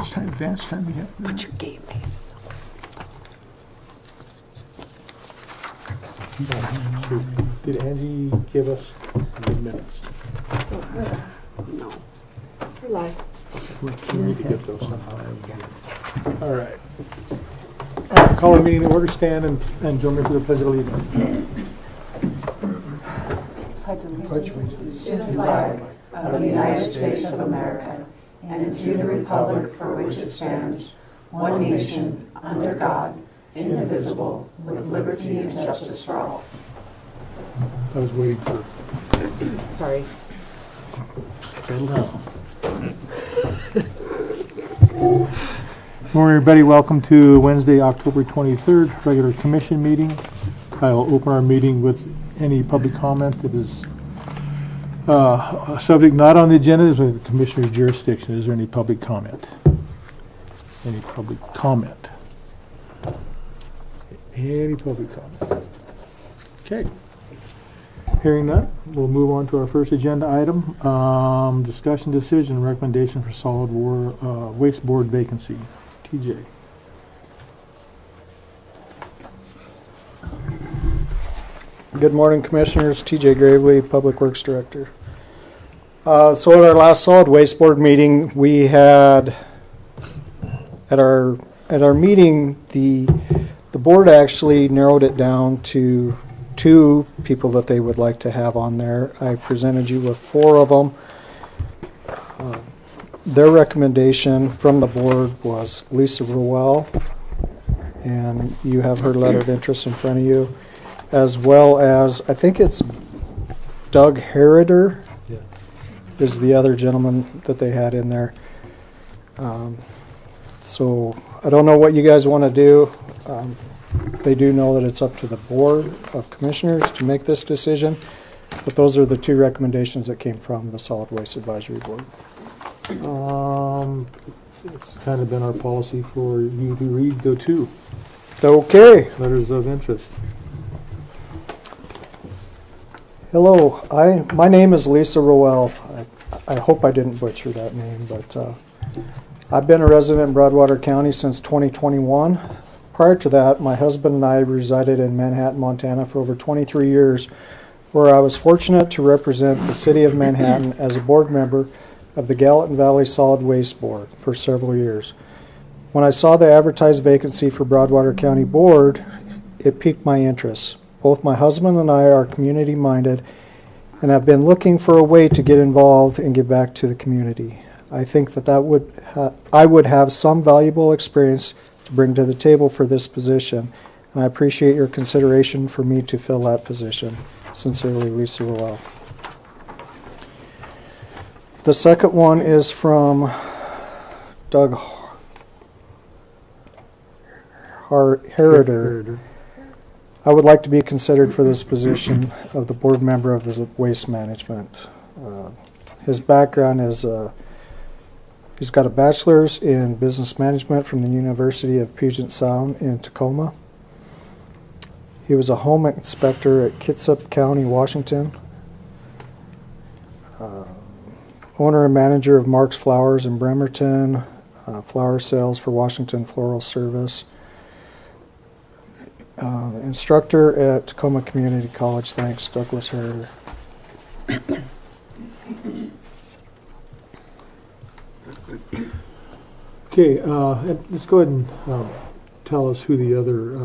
much time, advance time we have? Put your game faces on. Did Angie give us the minutes? No. We're live. We need to get those somehow. All right. Call our meeting to order. Stand and join me for the Pledge of Allegiance. Pledge allegiance To the flag of the United States of America and to the republic for which it stands, one nation, under God, indivisible, with liberty and justice for all. I was waiting for Sorry. settle down. Morning, everybody. Welcome to Wednesday, October 23rd, regular commission meeting. I'll open our meeting with any public comment that is a subject not on the agenda. Is with the commissioner's jurisdiction. Is there any public comment? Any public comment? Any public comment? Okay. Hearing none, we'll move on to our first agenda item. Discussion decision recommendation for solid waste board vacancy. TJ. Good morning, Commissioners. TJ Gravely, Public Works Director. So at our last solid waste board meeting, we had at our meeting the board actually narrowed it down to 2 people that they would like to have on there. I presented you with 4 of them. Their recommendation from the board was Lisa Ruel, and you have her letter of interest in front of you, as well as, I think it's Doug Herriter is the other gentleman that they had in there. So I don't know what you guys want to do. They do know that it's up to the Board of Commissioners to make this decision, but those are the 2 recommendations that came from the Solid Waste Advisory Board. It's kind of been our policy for you to read the 2 Okay. letters of interest. Hello, my name is Lisa Ruel. I hope I didn't butcher that name, but I've been a resident in Broadwater County since 2021. Prior to that, my husband and I resided in Manhattan, Montana for over 23 years, where I was fortunate to represent the city of Manhattan as a board member of the Gallatin Valley Solid Waste Board for several years. When I saw the advertised vacancy for Broadwater County Board, it piqued my interest. Both my husband and I are community-minded and have been looking for a way to get involved and give back to the community. I think that I would have some valuable experience to bring to the table for this position, and I appreciate your consideration for me to fill that position. Sincerely, Lisa Ruel. The second one is from Doug Herriter. I would like to be considered for this position of the board member of the Waste Management. His background is he's got a bachelor's in business management from the University of Puget Sound in Tacoma. He was a home inspector at Kitsap County, Washington. Owner and manager of Mark's Flowers in Bremerton, flower sales for Washington Floral Service. Instructor at Tacoma Community College. Thanks, Douglas Herriter. Okay, let's go ahead and tell us who the other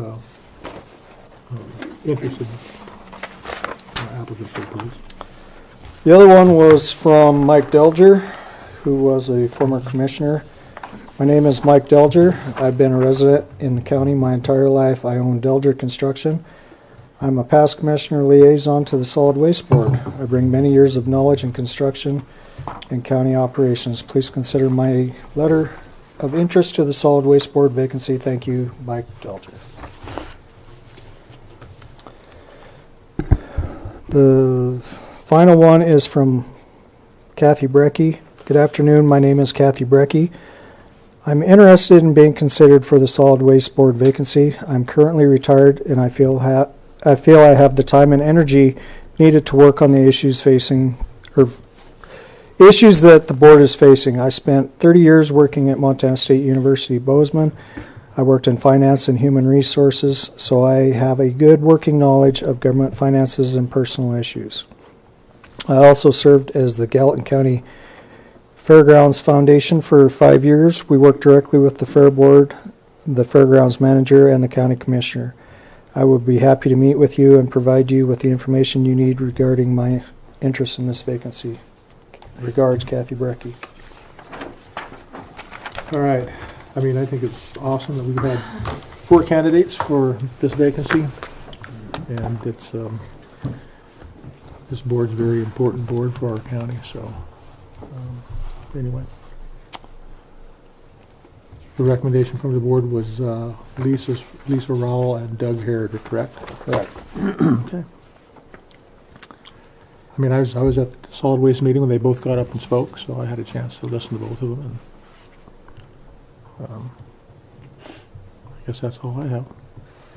interested applicants are, please. The other one was from Mike Delger, who was a former commissioner. My name is Mike Delger. I've been a resident in the county my entire life. I own Delger Construction. I'm a past commissioner liaison to the Solid Waste Board. I bring many years of knowledge in construction and county operations. Please consider my letter of interest to the Solid Waste Board vacancy. Thank you, Mike Delger. The final one is from Kathy Brecky. Good afternoon. My name is Kathy Brecky. I'm interested in being considered for the Solid Waste Board vacancy. I'm currently retired, and I feel I have the time and energy needed to work on the issues facing or Issues that the board is facing. I spent 30 years working at Montana State University, Bozeman. I worked in finance and human resources, so I have a good working knowledge of government finances and personal issues. I also served as the Gallatin County Fairgrounds Foundation for 5 years. We worked directly with the Fair Board, the Fairgrounds Manager, and the County Commissioner. I would be happy to meet with you and provide you with the information you need regarding my interest in this vacancy. Regards, Kathy Brecky. All right. I mean, I think it's awesome that we've had 4 candidates for this vacancy. And it's, this board's a very important board for our county, so, anyway. The recommendation from the board was Lisa Rowell and Doug Harrider, correct? Correct. Okay. I mean, I was at the solid waste meeting when they both got up and spoke, so I had a chance to listen to both of them. And I guess that's all I have.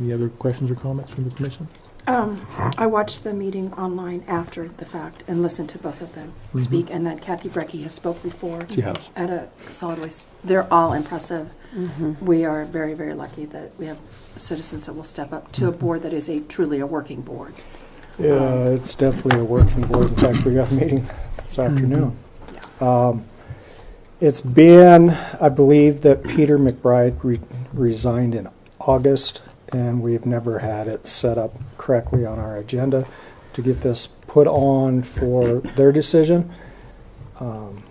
Any other questions or comments from the commission? I watched the meeting online after the fact and listened to both of them speak, and then Kathy Brecky has spoke before She has. at a solid waste. They're all impressive. We are very, very lucky that we have citizens that will step up to a board that is truly a working board. Yeah, it's definitely a working board. In fact, we got a meeting this afternoon. It's been, I believe, that Peter McBride resigned in August, and we've never had it set up correctly on our agenda to get this put on for their decision. I'm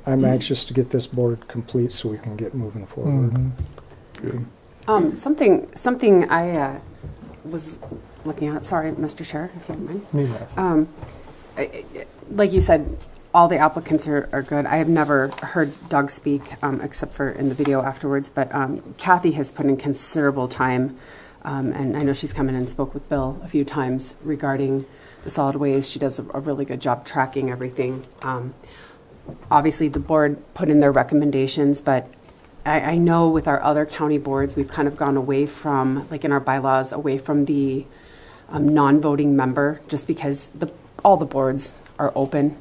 anxious to get this board complete so we can get moving forward. Something I was looking at, sorry, Mr. Chair, if you don't mind. Like you said, all the applicants are good. I have never heard Doug speak, except for in the video afterwards, but Kathy has put in considerable time, and I know she's come in and spoke with Bill a few times regarding the solid waste. She does a really good job tracking everything. Obviously, the board put in their recommendations, but I know with our other county boards, we've kind of gone away from, like in our bylaws, away from the non-voting member, just because all the boards are open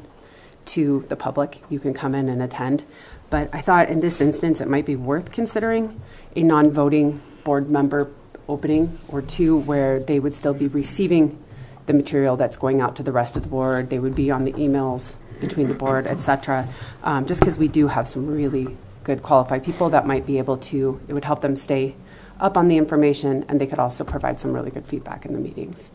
to the public. You can come in and attend. But I thought in this instance, it might be worth considering a non-voting board member opening or 2 where they would still be receiving the material that's going out to the rest of the board. They would be on the emails between the board, etc. Just because we do have some really good qualified people that might be able to, it would help them stay up on the information, and they could also provide some really good feedback in the meetings.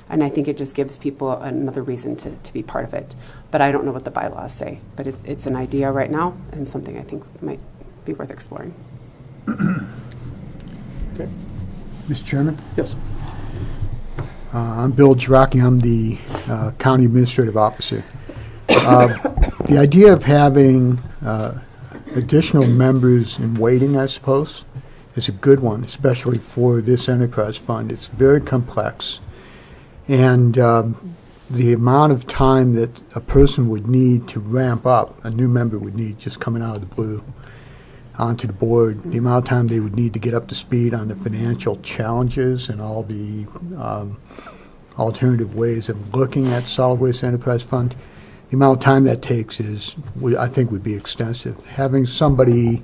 And I think it just gives people another reason to be part of it. But I don't know what the bylaws say, but it's an idea right now and something I think might be worth exploring. Okay. Mr. Chairman? Yes. I'm Bill Jiraki. I'm the County Administrative Officer. The idea of having additional members in waiting, I suppose, is a good one, especially for this enterprise fund. It's very complex. And the amount of time that a person would need to ramp up, a new member would need just coming out of the blue onto the board, the amount of time they would need to get up to speed on the financial challenges and all the alternative ways of looking at solid waste enterprise fund, the amount of time that takes I think would be extensive. Having somebody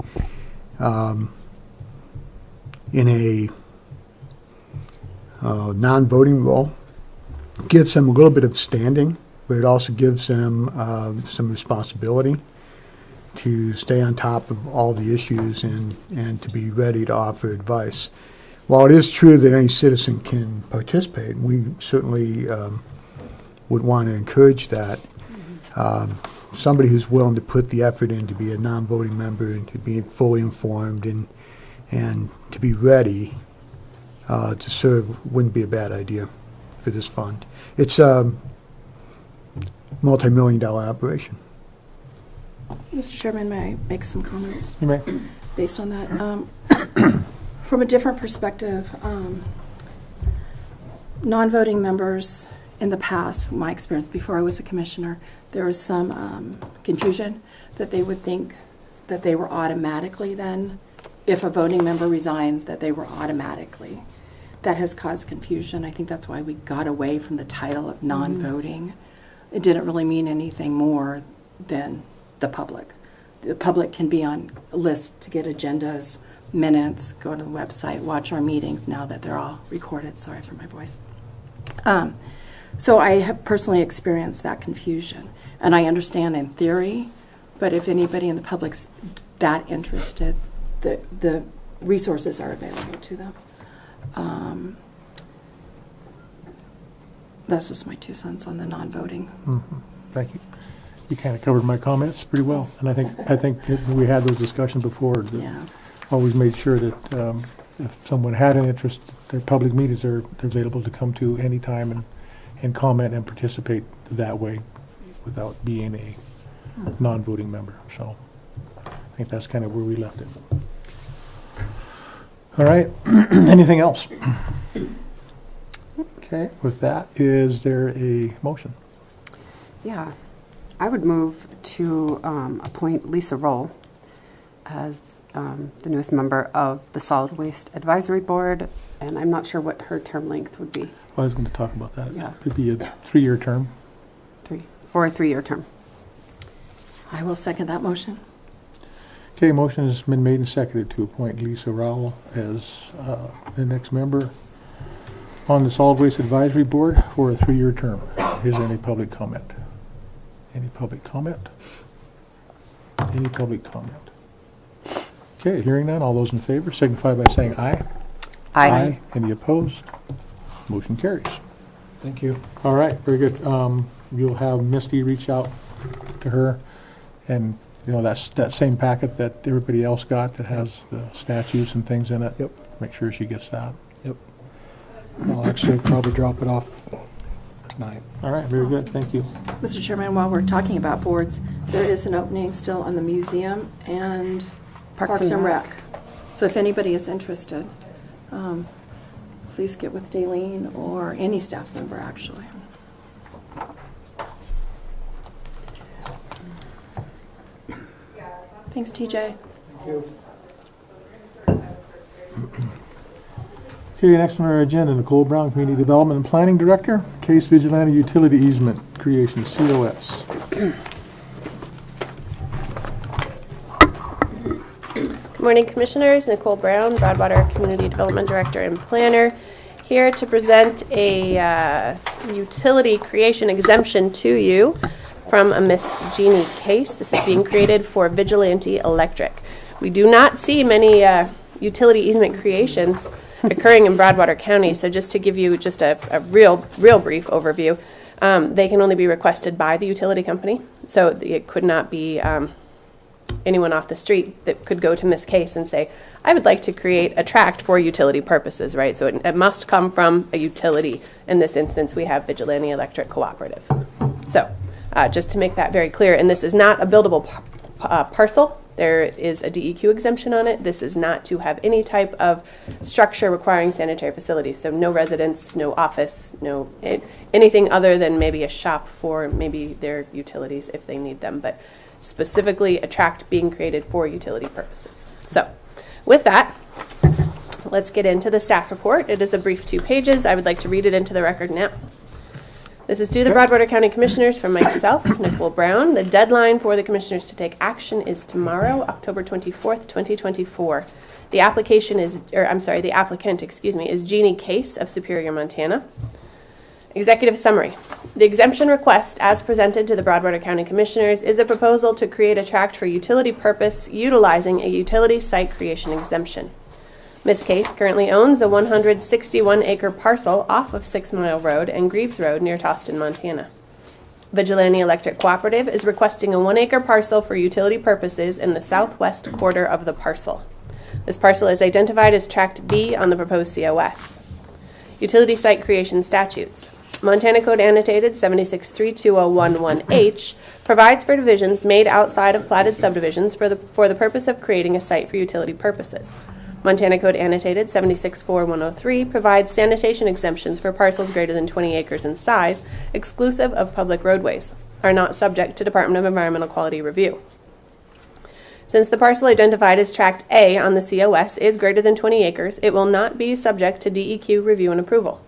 in a non-voting role gives them a little bit of standing, but it also gives them some responsibility to stay on top of all the issues and to be ready to offer advice. While it is true that any citizen can participate, we certainly would want to encourage that. Somebody who's willing to put the effort in to be a non-voting member and to be fully informed and to be ready to serve wouldn't be a bad idea for this fund. It's a multi-million-dollar operation. Mr. Chairman, may I make some comments You may. based on that? From a different perspective, non-voting members in the past, my experience before I was a commissioner, there was some confusion that they would think that they were automatically then, if a voting member resigned, that they were automatically. That has caused confusion. I think that's why we got away from the title of non-voting. It didn't really mean anything more than the public. The public can be on lists to get agendas, minutes, go to the website, watch our meetings now that they're all recorded. Sorry for my voice. So I have personally experienced that confusion, and I understand in theory, but if anybody in the public's that interested, the resources are available to them. That's just my 2 cents on the non-voting. Mm-hmm. Thank you. You kind of covered my comments pretty well, and I think that we had those discussions before. That Yeah. always made sure that if someone had an interest, their public meetings are they're available to come to any time and comment and participate that way without being a non-voting member. So I think that's kind of where we left it. All right. Anything else? Okay. With that, is there a motion? Yeah, I would move to appoint Lisa Roll as the newest member of the Solid Waste Advisory Board, and I'm not sure what her term length would be. I was going to talk about that. Yeah. It could be a 3-year term. For a 3-year term. I will second that motion. Okay, motion has been made and seconded to appoint Lisa Rowell as the next member on the Solid Waste Advisory Board for a 3-year term. Is there any public comment? Any public comment? Any public comment? Okay, hearing none, all those in favor signify by saying aye. Aye. Any opposed? Motion carries. Thank you. All right, very good. You'll have Misty reach out to her, and you know that's that same packet that everybody else got that has the statutes and things in it. Yep. Make sure she gets that. Yep. I'll actually probably drop it off tonight. All right, very good. Thank you. Mr. Chairman, while we're talking about boards, there is an opening still on the museum and Parks and Rec. So if anybody is interested, please get with Daleen or any staff member, actually. Thanks, TJ. Thank you. Okay, next on our agenda, Nicole Brown, Community Development and Planning Director, Case Vigilante Utility Easement Creation, COS. Good morning, Commissioners. Nicole Brown, Broadwater Community Development Director and Planner, here to present a utility creation exemption to you from a Miss Jeannie case. This is being created for Vigilante Electric. We do not see many utility easement creations occurring in Broadwater County, so just to give you just a real brief overview, they can only be requested by the utility company, so it could not be anyone off the street that could go to Miss Case and say, I would like to create a tract for utility purposes, right? So it must come from a utility. In this instance, we have Vigilante Electric Cooperative. So just to make that very clear, and this is not a buildable parcel. There is a DEQ exemption on it. This is not to have any type of structure requiring sanitary facilities. So no residence, no office, no anything other than maybe a shop for maybe their utilities if they need them. But specifically a tract being created for utility purposes. So with that, let's get into the staff report. It is a brief 2 pages. I would like to read it into the record now. This is to the Broadwater County Commissioners from myself, Nicole Brown. The deadline for the Commissioners to take action is tomorrow, October 24th, 2024. The applicant is Jeannie Case of Superior, Montana. Executive summary. The exemption request, as presented to the Broadwater County Commissioners, is a proposal to create a tract for utility purpose utilizing a utility site creation exemption. Ms. Case currently owns a 161-acre parcel off of 6 Mile Road and Greaves Road near Toston, Montana. Vigilante Electric Cooperative is requesting a 1-acre parcel for utility purposes in the southwest quarter of the parcel. This parcel is identified as Tract B on the proposed COS. Utility site creation statutes. Montana Code Annotated 76320111H provides for divisions made outside of platted subdivisions for the purpose of creating a site for utility purposes. Montana Code Annotated 764103 provides sanitation exemptions for parcels greater than 20 acres in size, exclusive of public roadways, are not subject to Department of Environmental Quality review. Since the parcel identified as Tract A on the COS is greater than 20 acres, it will not be subject to DEQ review and approval.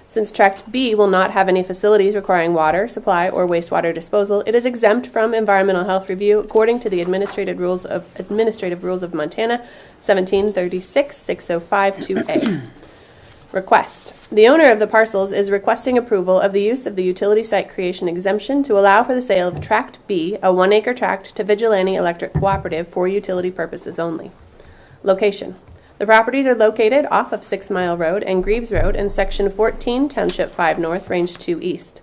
Since Tract B will not have any facilities requiring water supply or wastewater disposal, it is exempt from environmental health review according to the Administrative Rules of Montana, 1736-6052A. Request. The owner of the parcels is requesting approval of the use of the utility site creation exemption to allow for the sale of Tract B, a 1-acre tract, to Vigilante Electric Cooperative for utility purposes only. Location. The properties are located off of 6 Mile Road and Greaves Road in Section 14, Township 5 North, Range 2 East.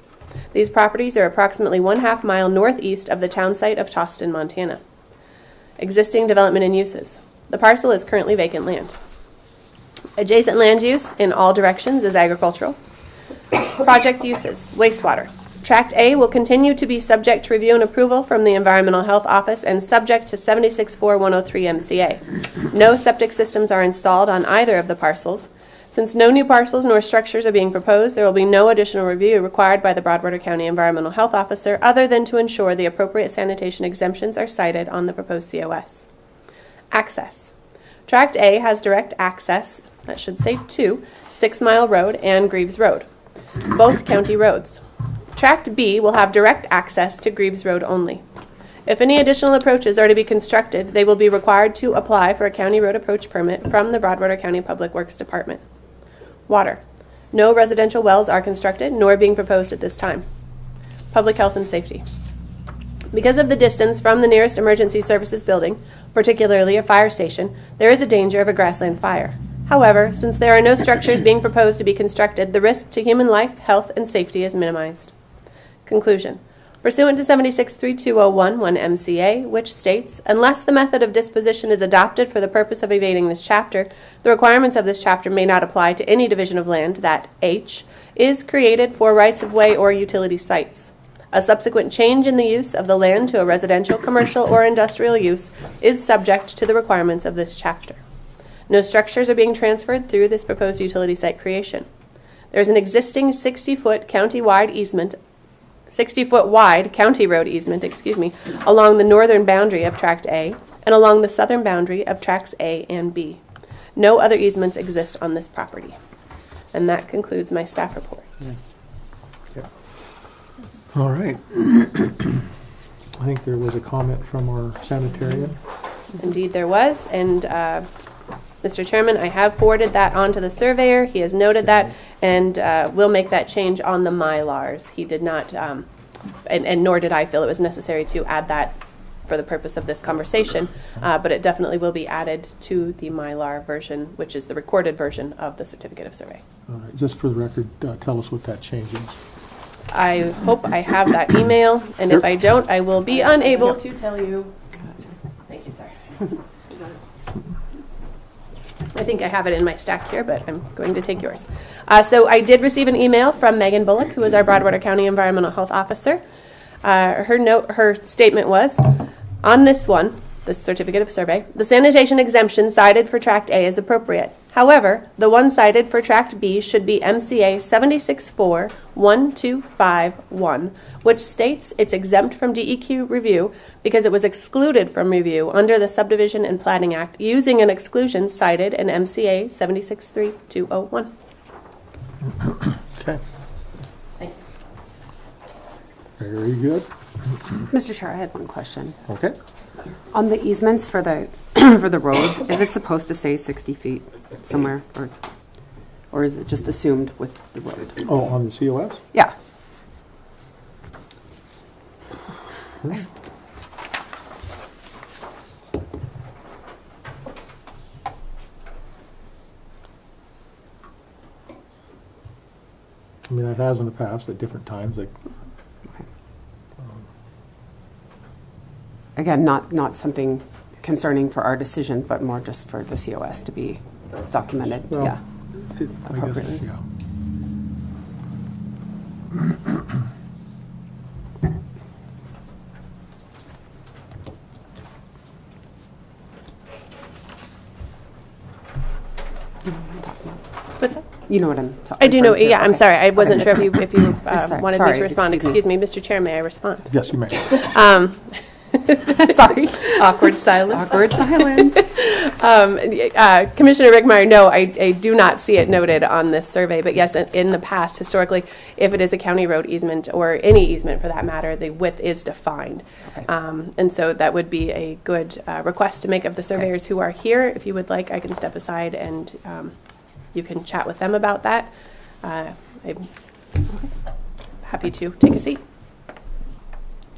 These properties are approximately 1/2 mile northeast of the town site of Toston, Montana. Existing development and uses. The parcel is currently vacant land. Adjacent land use in all directions is agricultural. Project uses, wastewater. Tract A will continue to be subject to review and approval from the Environmental Health Office and subject to 764103 MCA. No septic systems are installed on either of the parcels. Since no new parcels nor structures are being proposed, there will be no additional review required by the Broadwater County Environmental Health Officer other than to ensure the appropriate sanitation exemptions are cited on the proposed COS. Access. Tract A has direct access, that should say to, 6 Mile Road and Greaves Road, both county roads. Tract B will have direct access to Greaves Road only. If any additional approaches are to be constructed, they will be required to apply for a county road approach permit from the Broadwater County Public Works Department. Water. No residential wells are constructed nor being proposed at this time. Public health and safety. Because of the distance from the nearest emergency services building, particularly a fire station, there is a danger of a grassland fire. However, since there are no structures being proposed to be constructed, the risk to human life, health, and safety is minimized. Conclusion. Pursuant to 763201 MCA, which states, unless the method of disposition is adopted for the purpose of evading this chapter, the requirements of this chapter may not apply to any division of land that, H, is created for rights-of-way or utility sites. A subsequent change in the use of the land to a residential, commercial, or industrial use is subject to the requirements of this chapter. No structures are being transferred through this proposed utility site creation. There is an existing 60-foot county-wide easement, 60-foot wide county road easement, along the northern boundary of Tract A and along the southern boundary of Tracts A and B. No other easements exist on this property. And that concludes my staff report. All right. I think there was a comment from our sanitarian. Indeed there was, and Mr. Chairman, I have forwarded that on to the surveyor. He has noted that, and we'll make that change on the Mylars. He did not, and nor did I feel it was necessary to add that for the purpose of this conversation, but it definitely will be added to the Mylar version, which is the recorded version of the certificate of survey. All right. Just for the record, tell us what that change is. I hope I have that email, and if I don't, I will be unable to tell you. Thank you, sir. I think I have it in my stack here, but I'm going to take yours. So I did receive an email from Megan Bullock, who is our Broadwater County Environmental Health Officer. Her statement was, on this one, the certificate of survey, the sanitation exemption cited for Tract A is appropriate. However, the one cited for Tract B should be MCA 76412551, which states it's exempt from DEQ review because it was excluded from review under the Subdivision and Platting Act using an exclusion cited in MCA 763201. Okay. Thank you. Very good. Mr. Chair, I had one question. Okay. On the easements for the for the roads, is it supposed to say 60 feet somewhere, or is it just assumed with the road? Oh, on the COS? Yeah. I mean, it has in the past at different times. Like, Again, not something concerning for our decision, but more just for the COS to be documented. Well, yeah. I guess, Appropriately. yeah. What's that? You know what I'm talking about. I do know. Yeah, I'm sorry. I wasn't sure if you sorry, wanted me sorry, to respond. excuse me. Excuse me, Mr. Chair, may I respond? Yes, you may. Sorry. Awkward silence. Awkward silence. Commissioner Rickmeyer, no, I do not see it noted on this survey, but yes, in the past, historically, if it is a county road easement, or any easement for that matter, the width is defined. Okay. And so that would be a good request to make of the surveyors who are here. If you would like, I can step aside and you can chat with them about that. I'm happy to take a seat.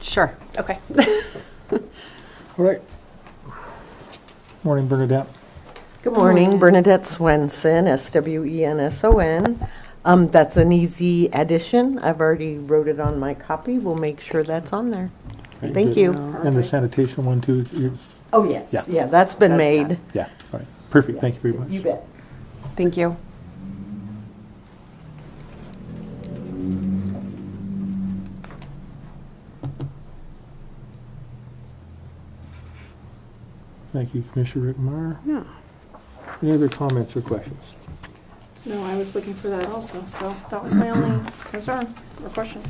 Sure. Okay. All right. Morning, Bernadette. Good morning, Bernadette Swenson, Swenson. That's an easy addition. I've already wrote it on my copy. We'll make sure that's on there. Very Thank good. you. And the sanitation one too? Oh, yes. Yeah. Yeah, that's been That's made. done. Yeah, all right. Perfect, thank you very much. You bet. Thank you. Thank you, Commissioner Rickmeyer. Yeah. Any other comments or questions? No, I was looking for that also, so that was my only concern or question.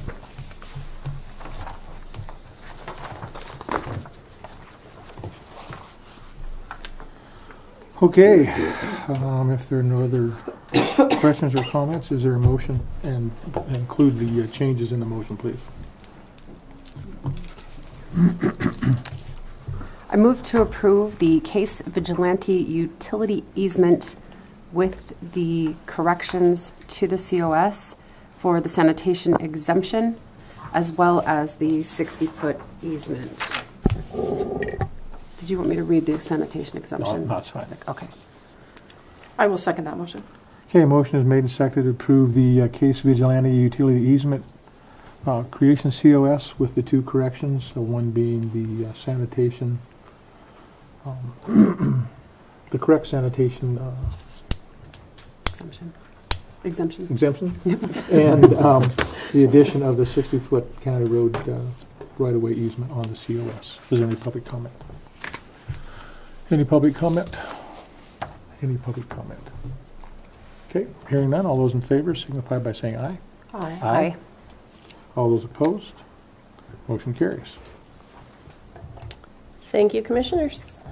Okay, if there are no other questions or comments, is there a motion? And include the changes in the motion, please. I move to approve the Case Vigilante utility easement with the corrections to the COS for the sanitation exemption, as well as the 60-foot easement. Did you want me to read the sanitation exemption? No, that's fine. Okay. I will second that motion. Okay, a motion is made and seconded to approve the Case Vigilante utility easement creation COS with the two corrections, one being the sanitation, the correct sanitation Exemption. exemption, and the addition of the 60-foot county road right-of-way easement on the COS. Is there any public comment? Any public comment? Any public comment? Okay, hearing none, all those in favor signify by saying aye. Aye. Aye. All those opposed? Motion carries. Thank you, commissioners.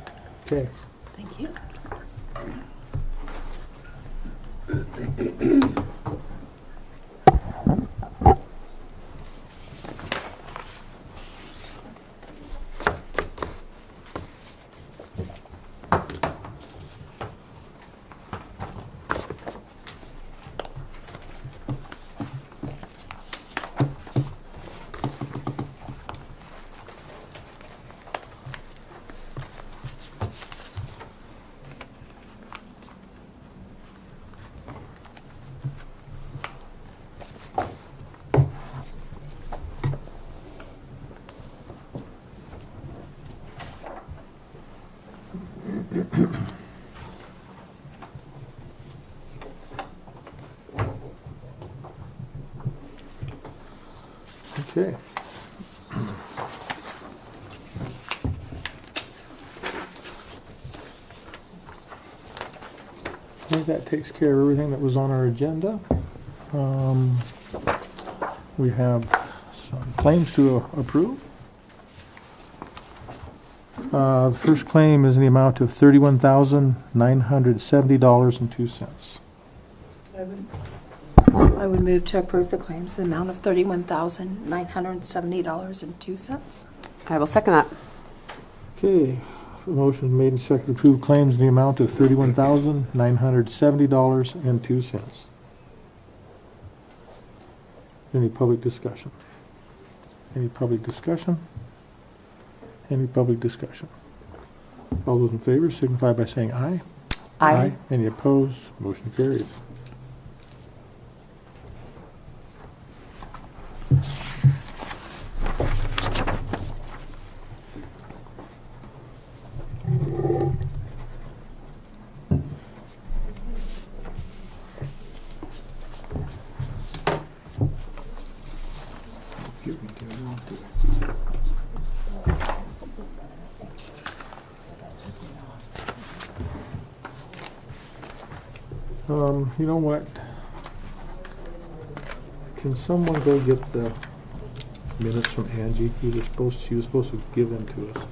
Okay. Thank you. Okay. I think that takes care of everything that was on our agenda. We have some claims to approve. The first claim is in the amount of $31,970.02. I would move to approve the claims in the amount of $31,970.02. I will second that. Okay, a motion made and seconded to approve claims in the amount of $31,970.02. Any public discussion? Any public discussion? Any public discussion? All those in favor signify by saying aye. Aye. Any opposed? Motion carries. You know what? Can someone go get the minutes from Angie. She was supposed to give them to us.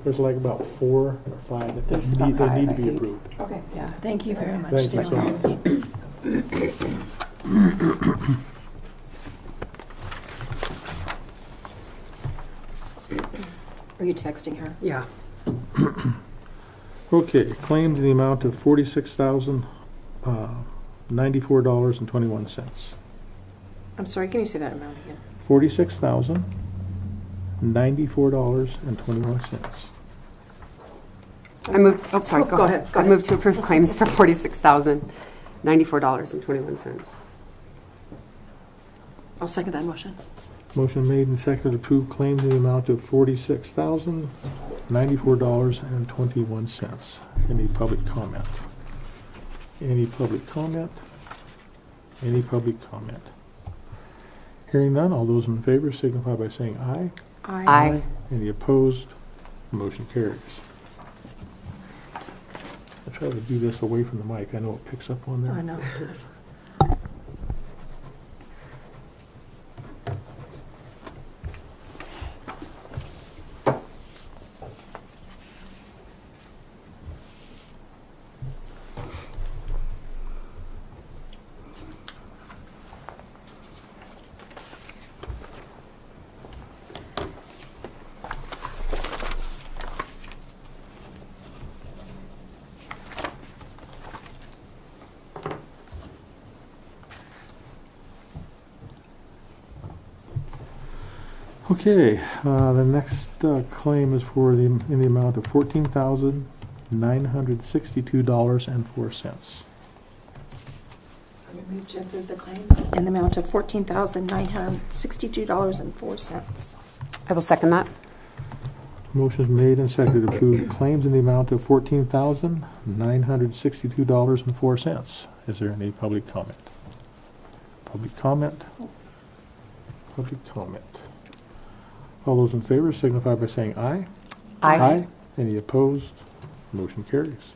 There's like about 4 or 5 that There's they about need 5, to I be think. approved. Okay. Yeah. Thank you very much. Thank you so Dylan. much. Are you texting her? Yeah. Okay, claims in the amount of $46,094.21. I'm sorry, can you say that amount again? $46,094.21. I moved, oh, sorry, Oh, go go ahead. ahead, go I ahead. moved to approve claims for $46,094.21. I'll second that motion. Motion made and seconded to approve claims in the amount of $46,094.21. Any public comment? Any public comment? Any public comment? Hearing none, all those in favor signify by saying aye. Aye. Any opposed? Motion carries. I'll try to do this away from the mic. I know it picks up on there. I know it is. Okay, the next claim is for in the amount of $14,962.04. I move to approve the claims in the amount of $14,962.04. I will second that. Motion is made and seconded to approve claims in the amount of $14,962.04. Is there any public comment? Public comment? Public comment. All those in favor signify by saying aye. Aye. Any opposed? Motion carries.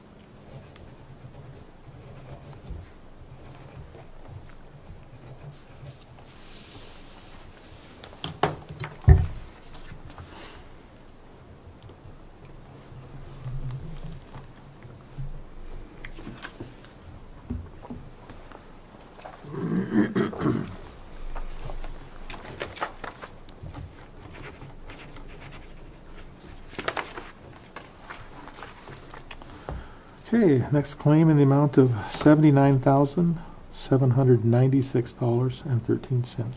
Okay, next claim in the amount of $79,796.13.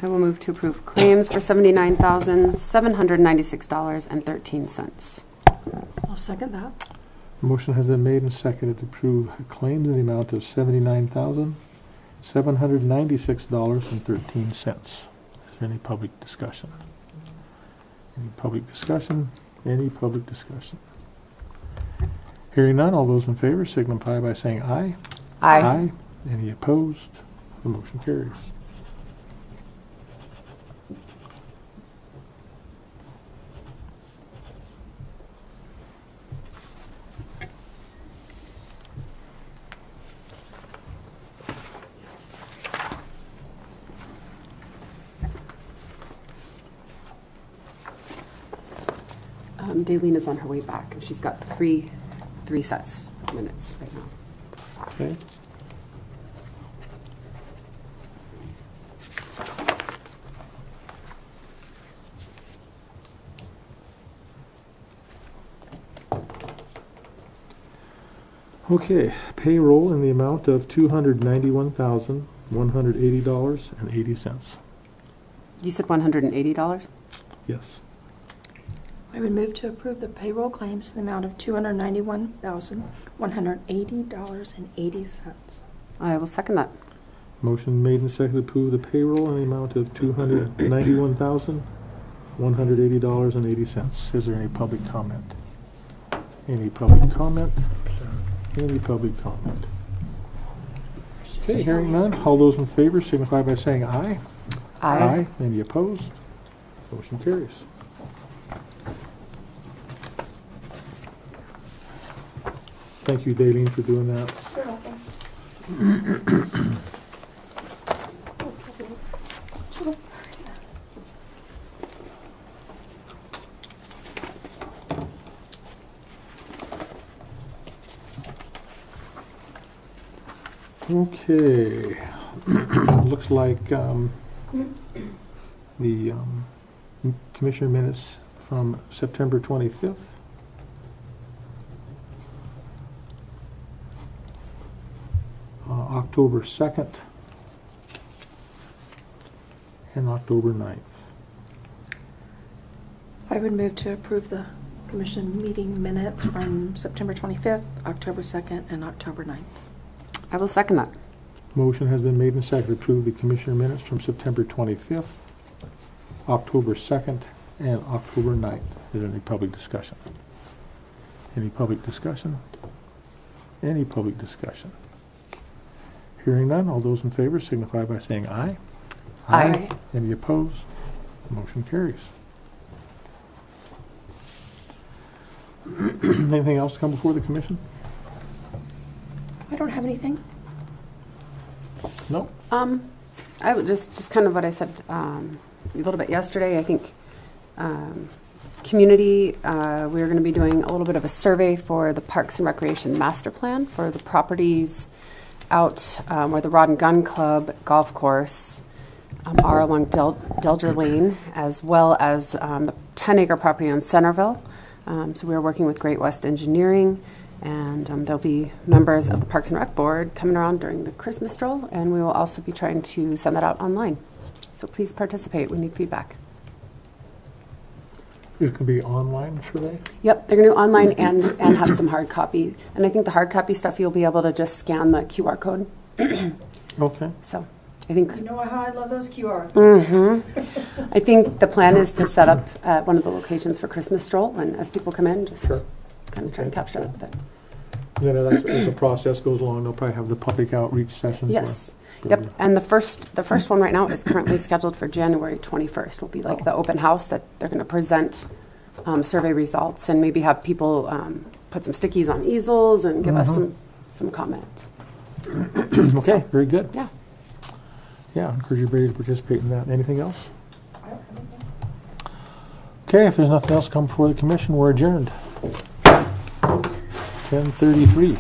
I will move to approve claims for $79,796.13. I'll second that. Motion has been made and seconded to approve claims in the amount of $79,796.13. Is there any public discussion? Any public discussion? Any public discussion? Hearing none, all those in favor signify by saying aye. Aye. Any opposed? The motion carries. Daleen is on her way back, and she's got three sets of minutes right now. Okay. Okay, payroll in the amount of $291,180.80. You said $180? Yes. I would move to approve the payroll claims in the amount of $291,180.80. I will second that. Motion made and seconded to approve the payroll in the amount of $291,180.80. Is there any public comment? Any public comment? Any public comment? Okay, hearing none. All those in favor signify by saying aye. Aye. Any opposed? Motion carries. Thank you, Daleen, for doing that. You're welcome. Okay. Looks like the commissioner minutes from September 25th. October 2nd, and October 9th. I would move to approve the commission meeting minutes from September 25th, October 2nd, and October 9th. I will second that. Motion has been made and seconded to approve the commissioner minutes from September 25th, October 2nd, and October 9th. Is there any public discussion? Any public discussion? Any public discussion? Hearing none, all those in favor signify by saying aye. Aye. Any opposed? Motion carries. Anything else to come before the commission? I don't have anything. No? I would just kind of what I said a little bit yesterday. I think community, we're going to be doing a little bit of a survey for the Parks and Recreation Master Plan for the properties out where the Rod and Gun Club golf course are along Delger Lane, as well as the 10-acre property on Centerville. So we are working with Great West Engineering, and there'll be members of the Parks and Rec Board coming around during the Christmas stroll, and we will also be trying to send that out online. So please participate. We need feedback. It can be online survey? Yep, they're going to do online and have some hard copy. And I think the hard copy stuff, you'll be able to just scan the QR code. Okay. So I think You know how I love those QR. I think the plan is to set up at one of the locations for Christmas stroll, and as people come in, just Sure. kind of try and capture that. But Then as the process goes along, they'll probably have the public outreach sessions. yes, yep. And the first one right now is currently scheduled for January 21st. Will be like the open house that they're going to present survey results and maybe have people put some stickies on easels and give us some comments. Okay, very good. Yeah. Yeah, I encourage everybody to participate in that. Anything else? Okay, if there's nothing else come before the commission, we're adjourned. 10:33.